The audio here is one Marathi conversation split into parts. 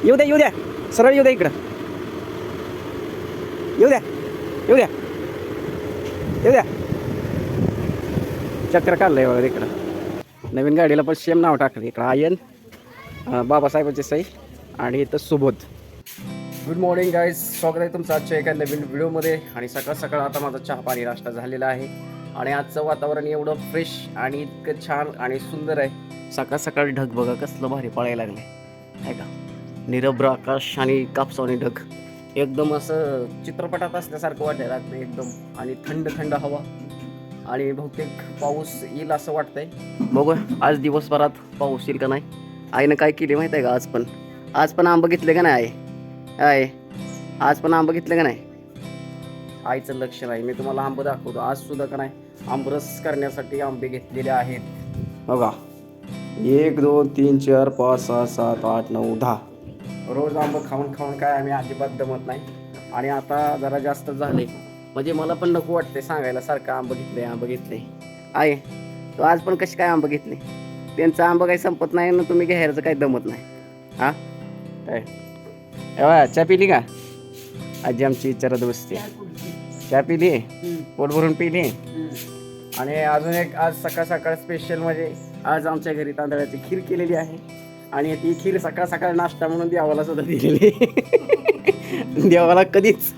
येऊ द्या येऊ द्या, सरळ येऊ द्या इकडं, येऊ द्या येऊ द्या येऊ द्या. चक्र काढलंय बघा इकडं. नवीन गाडीला पण सेम नाव टाकलं. इकडं आयन, बाबासाहेबांची सई आणि इथं सुबोध. गुड मॉर्निंग गाईज, स्वागत आहे तुमचं आजच्या एका नवीन व्हिडिओमध्ये. आणि सकाळ सकाळ आता माझा चहा पाणी नाश्ता झालेला आहे. आणि आजचं वातावरण एवढं फ्रेश आणि इतकं छान आणि सुंदर आहे. सकाळ सकाळ ढग बघा कसलं भारी पळायला लागलं आहे का. निरभ्र आकाश आणि कापसावणी ढग, एकदम असं चित्रपटात असल्यासारखं वाटायला लागतं एकदम. आणि थंड थंड हवा आणि बहुतेक पाऊस येईल असं वाटतंय. बघू आज दिवसभरात पाऊस येईल का नाही. आईनं काय केली माहिती आहे का, आज पण आंबं घेतले का नाही आहे, आज पण आंबं घेतले का नाही. आईचं लक्ष नाही. मी तुम्हाला आंबं दाखवतो. आज सुद्धा का नाही आंबरस करण्यासाठी आंबे घेतलेले आहेत बघा. 1 2 3 4 5 6 7 8 9 10. रोज आंबं खाऊन खाऊन काय आम्ही अजिबात दमत नाही. आणि आता जरा जास्त झाले म्हणजे मला पण नको वाटते सांगायला सारखं आंबं घेतले. आहे तो आज पण कशी काय आंबं घेतले. त्यांचं आंबं काही संपत नाही ना, तुम्ही घ्यायचं काही दमत नाही. हां काय एवढा चहा पिली का. आजी आमची विचारत बसते. चहा पिली, पोट भरून पिली. आणि अजून एक आज सकाळ सकाळ स्पेशल म्हणजे आज आमच्या घरी तांदळाची खीर केलेली आहे. आणि ती खीर सकाळ सकाळ नाश्ता म्हणून देवाला सुद्धा दिलेली. देवाला कधीच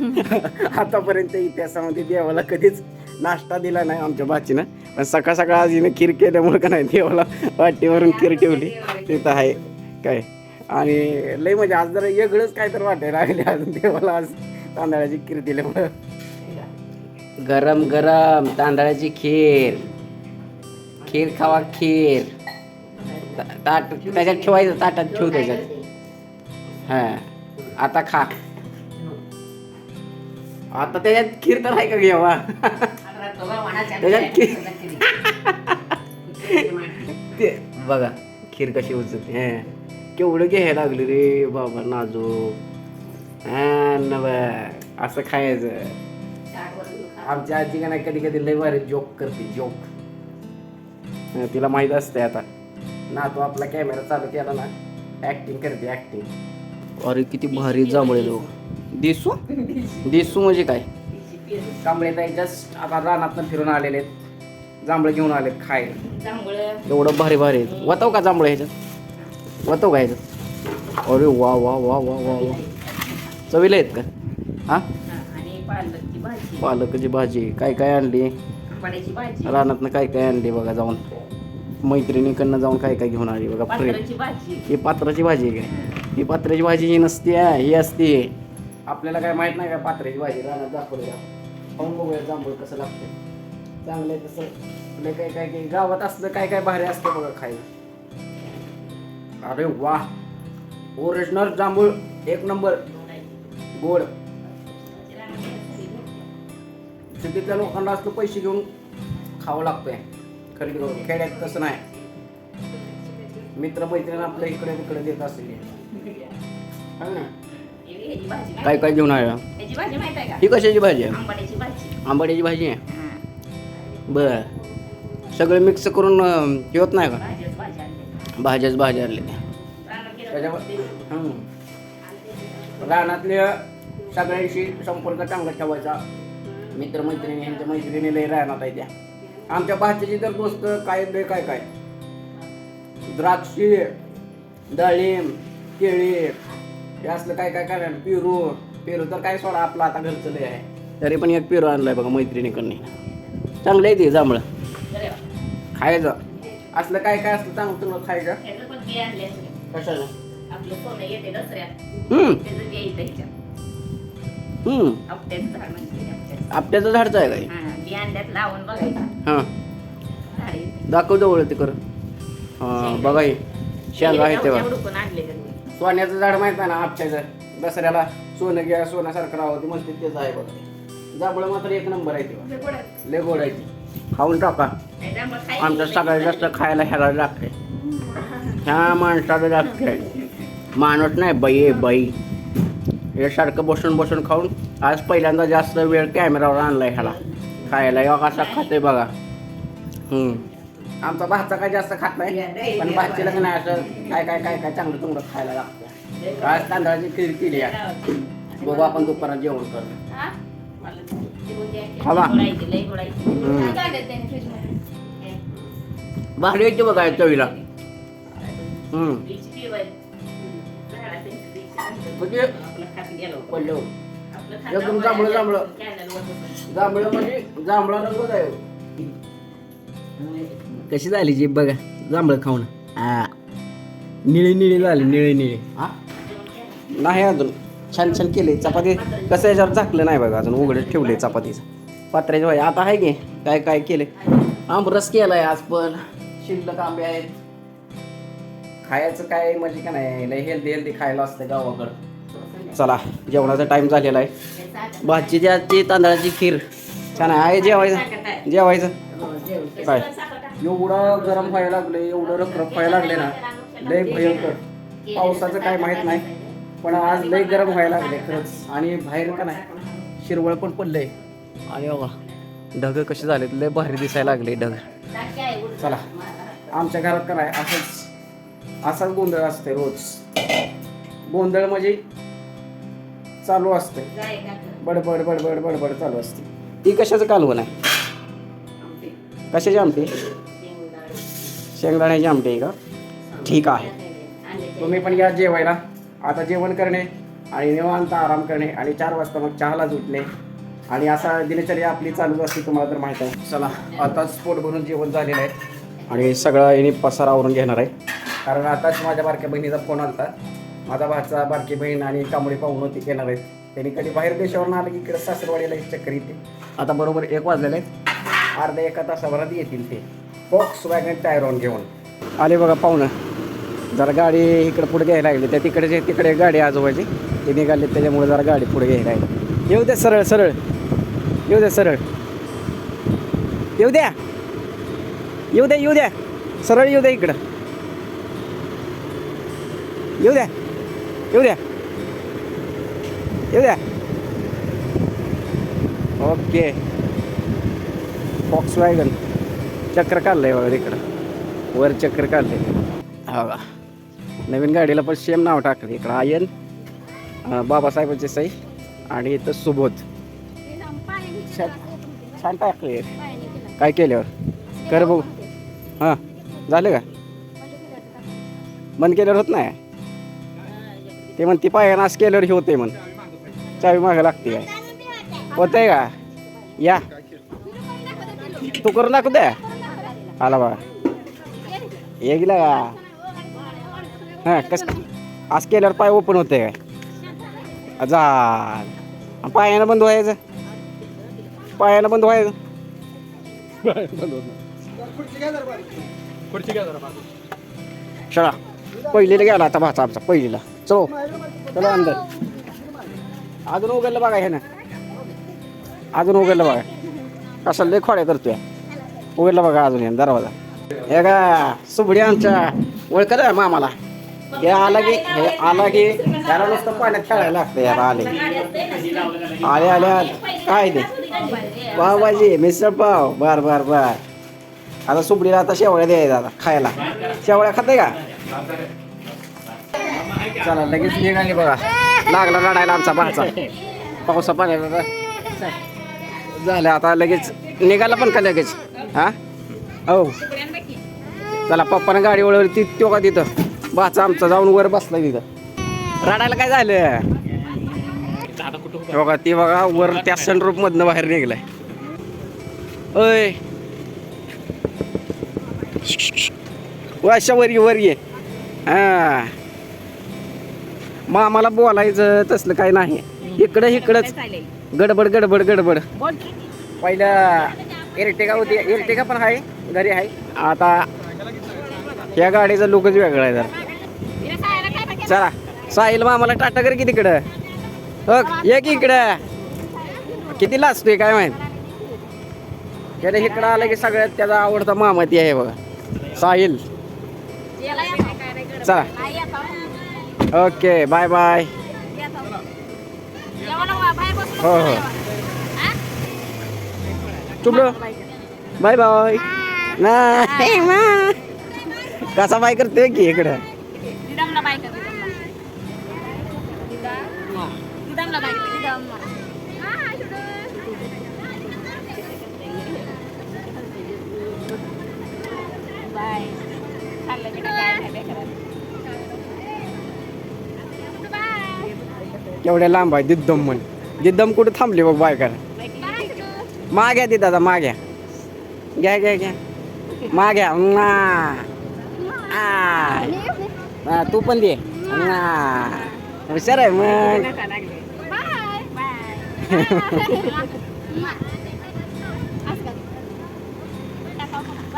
आतापर्यंत इतिहासामध्ये देवाला कधीच नाश्ता दिला नाही आमच्या बाचीनं. पण सकाळ सकाळ आज हिनं खीर केल्यामुळे का नाही देवाला वाटेवरून खीर ठेवली तिथं आहे काय. आणि लय म्हणजे आज जरा वेगळंच काय तर वाटायला लागले अजून देवाला आज तांदळाची खीर दिल्यामुळं. गरम गरम तांदळाची खीर, खीर खावा खीर. ताट त्याच्यात ठेवायचं, ताटात ठेवू त्याच्यात. हां आता खा. आता त्याच्यात खीर तर आहे का घेवा. त्याच्यात खीर ते बघा खीर कशी उचलते. हां केवढं घ्यायला लागली रे बाबा नाजूक. हां असं खायचं. आमच्या आजी का नाही कधी कधी लय भारी जोक करते, जोक. तिला माहीत असते आता ना. तो आपला कॅमेरा चालू केला ना ऍक्टिंग करते, ऍक्टिंग. अरे किती भारी जांभळे लोक. दिसू दिसू म्हणजे काय. जांभळे ताई जस्ट आता रानातनं फिरून आलेले आहेत, जांभळे घेऊन आलेत खायला. एवढं भारी भारी आहेत. वताव का जांभळे ह्याच्यात, वताव का ह्याच्यात. अरे वा वा वा वा वा वा. चवीला आहेत का. हां पालकाची भाजी. काय काय आणली रानातनं, काय काय आणली बघा. जाऊन मैत्रिणीकडनं जाऊन काय काय घेऊन आली बघा. ही पात्राची भाजी आहे काय. ही पात्राची भाजी ही नसते, ही असते. आपल्याला काय माहित नाही का पात्राची भाजी. रानात दाखवली खाऊन बघूया जांभूळ कसं लागतं. चांगलं आहे तसं. काय काय काय गावात असलं काय काय भारी असतं बघा खायला. अरे वा ओरिजिनल जांभूळ एक नंबर गोड. सिटीतल्या लोकांना असलं पैसे घेऊन खावं लागतंय खरेदी करून. खेड्यात तसं नाही. मित्र मैत्रीण आपल्या इकडे तिकडे देत असेल ना. काय काय घेऊन आल्या. ही कशाची भाजी आहे. आंबाड्याची भाजी आहे. बर सगळं मिक्स करून ठेवत नाही का. भाज्याच भाज्या आणले त्याच्यावर. रानातल्या सगळ्यांशी संपर्क चांगला ठेवायचा. मित्रमैत्रिणी यांच्या मैत्रिणी लय राहणार आहे त्या. आमच्या भाच्याची तर दोस्त काय लय काय काय द्राक्षी, डाळिंब, केळी हे असलं काय काय काय. पेरू तर काय सोडा आपला आता घरचं लय आहे. तरी पण एक पेरू आणलाय बघा मैत्रिणीकडनी. चांगलं आहे ते जांभळं खायचं. असलं काय काय असलं चांगलं चांगलं खायचं. कशाला आपट्याचं झाडचं आहे काय. हां दाखव जवळ ते कर. हां बघा हे शेंगा आहे तेव्हा. सोन्याचं झाड माहित आहे ना आपट्याचं. दसऱ्याला सोनं घ्या सोन्यासारखं राहावं ते मस्त तेच आहे बघा. जांभळं मात्र एक नंबर आहे तेव्हा. लय गोड आहे ती. खाऊन टाका. आमच्या सगळ्यात जास्त खायला ह्याला लागते. ह्या माणसाला लागते. माणूस नाही बाई बाई. हे सारखं बसून बसून खाऊन आज पहिल्यांदा जास्त वेळ कॅमेरावर आणलाय ह्याला खायला. एवढा कसा खाते बघा. आमचा भाचा काय जास्त खात नाही पण भाचीला नाही असं काय काय काय काय चांगलं चांगलं खायला लागतं. आज तांदळाची खीर केली आहे. बघू आपण दुपारात जेवण कर. खावा भारी येते बघा चवीला. एकदम जांभळं जांभळं जांभळं म्हणजे जांभळा रंग आहे. कशी झाली जी बघा जांभळं खाऊन. निळे निळे झाले निळे निळे. हा नाही अजून छान छान केले. चपाती कसं याच्यावर झाकलं नाही बघा अजून उघडे ठेवले चपातीचं पात्र्याच्या भाई. आता आहे की काय काय केले. आमरस केलाय आज पण शिल्लक आंबे आहेत. खायचं काय म्हणजे का नाही लय हेल्दी हेल्दी खायला असतं गावाकडं. चला जेवणाचा टाइम झालेला आहे. भाजी द्याची तांदळाची खीर छान आहे. जेवायचं जेवायचं काय एवढं गरम व्हायला लागले एवढं रखरख व्हायला लागले ना लय भयंकर. पावसाचं काय माहीत नाही पण आज लय गरम व्हायला लागले खरंच. आणि बाहेर का नाही शिरवळ पण पडलंय. आणि बघा ढग कसे झाले लय भारी दिसायला लागले ढग. चला आमच्या घरात का नाही असाच गोंधळ असते रोज. गोंधळ म्हणजे चालू असते बडबड बडबड बडबड चालू असते. ती कशाचं कालवण आहे. कशाची आमटी. शेंगदाण्याची आमटी आहे का. ठीक आहे तुम्ही पण या जेवायला. आता जेवण करणे आणि निवांत आराम करणे आणि 4 वाजता मग चहाला उठणे आणि असा दिनचर्या आपली चालूच असते तुम्हाला तर माहीत आहे. चला आताच पोट भरून जेवण झालेलं आहे आणि सगळं याने पसारा आवरून घेणार आहे. कारण आताच माझ्या बारक्या बहिणीचा फोन आला. माझा भाचा बारकी बहीण आणि कांबळी पाहून होती येणार आहेत. त्यांनी कधी बाहेर देशावरून आलं की इकडे सासरवाडीला चक्कर येते. आता बरोबर 1 वाजलेले आहेत. अर्ध्या 1 तासाभरात येतील ते Volkswagen टायरॉन घेऊन आले बघा पाहुणं. जरा गाडी इकडे पुढे घ्यायला लागली त्या तिकडे गाडी आजोबाची ते निघाली त्याच्यामुळे जरा गाडी पुढे घ्यायला लागली. येऊ द्या सरळ सरळ येऊ द्या सरळ येऊ द्या येऊ द्या येऊ द्या सरळ येऊ द्या इकडं येऊ द्या येऊ द्या येऊ द्या. ओके Volkswagen चक्र काढलंय बघा इकडं वर चक्र काढले. हा बघा नवीन गाडीला पण सेम नाव टाकलं. इकडं आयन बाबासाहेबांची सई आणि इथं सुबोध. छान टाकले. काय केल्यावर कर बघू. हां झालं का बंद केल्यावर होत नाही ते म्हणते पायानं असं केल्यावर हे होते म्हण. चावी मागं लागते काय होत आहे का. या तू करून दाखव द्या आला बघा ये गेला का. हां कसं असं केल्यावर पाय ओपन होते काय. जा पायानं बंद व्हायचं पायानं बंद व्हायचं. चला पहिलीला गेला आता भाचा आमचा पहिलीला. चलो अंदर. अजून उघडलं बघा हे ना अजून उघडलं बघा कसं लय खोड्या करतोय. उघडलं बघा अजून हे दरवाजा. हे का सुबडी आमच्या ओळखत आहे मामाला. हे आला की त्याला नुसतं पाण्यात खेळायला लागतं. याला आले काय ते पावभाजी मिसळ पाव बर बर बर. आता सुबडीला आता शेवळ्या द्यायचा आता खायला. शेवळ्या खाते का. चला लगेच निघाली बघा. लागला रडायला आमचा भाचा पावसा पाण्याला झालं. आता लगेच निघाला पण का लगेच. हा हो चला पप्पानं गाडी वळवली तो का तिथं भाचा आमचा जाऊन वर बसला तिथं. रडायला काय झालं बघा. ती बघा वर त्या सनरूफ मधनं बाहेर निघलाय. ओय अशा वर ये. हा मामाला बोलायचं तसलं काय नाही. इकडंच गडबड गडबड गडबड. पहिला एर्टिगा होती. एर्टिगा पण आहे घरी आहे. आता या गाडीचा लुकच वेगळा आहे जरा. चला साहिल मामाला टाटा कर की तिकडं. हो ये की इकडं. किती लाजतोय काय माहित. त्याला इकडं आलं की सगळ्यात त्याचा आवडता मामा ती आहे बघा साहिल. चला ओके बाय बाय. हो हो चुपलो बाय बाय. नाही कसा बाय करतोय की इकडं. तुला माहिती बाय खाल्लं की काय केवढ्या लांब आहे दिद्दम म्हण दिद्दम कुठे थांबली बघ बायका माग्या ती दादा माग्या घ्या घ्या घ्या माग्या तू पण दे हुशार आहे मग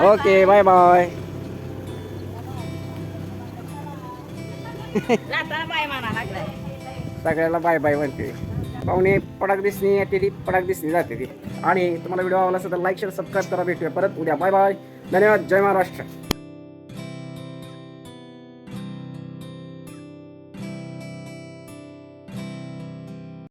ओके बाय बाय सगळ्याला बाय बाय म्हणते पाहुणे पडाक दिसणी येते ती पडाक दिसणी जाते ती आणि तुम्हाला व्हिडिओ आवडला असेल तर लाईक शेअर सबस्क्राईब करा भेटूया परत उद्या बाय बाय धन्यवाद जय महाराष्ट्र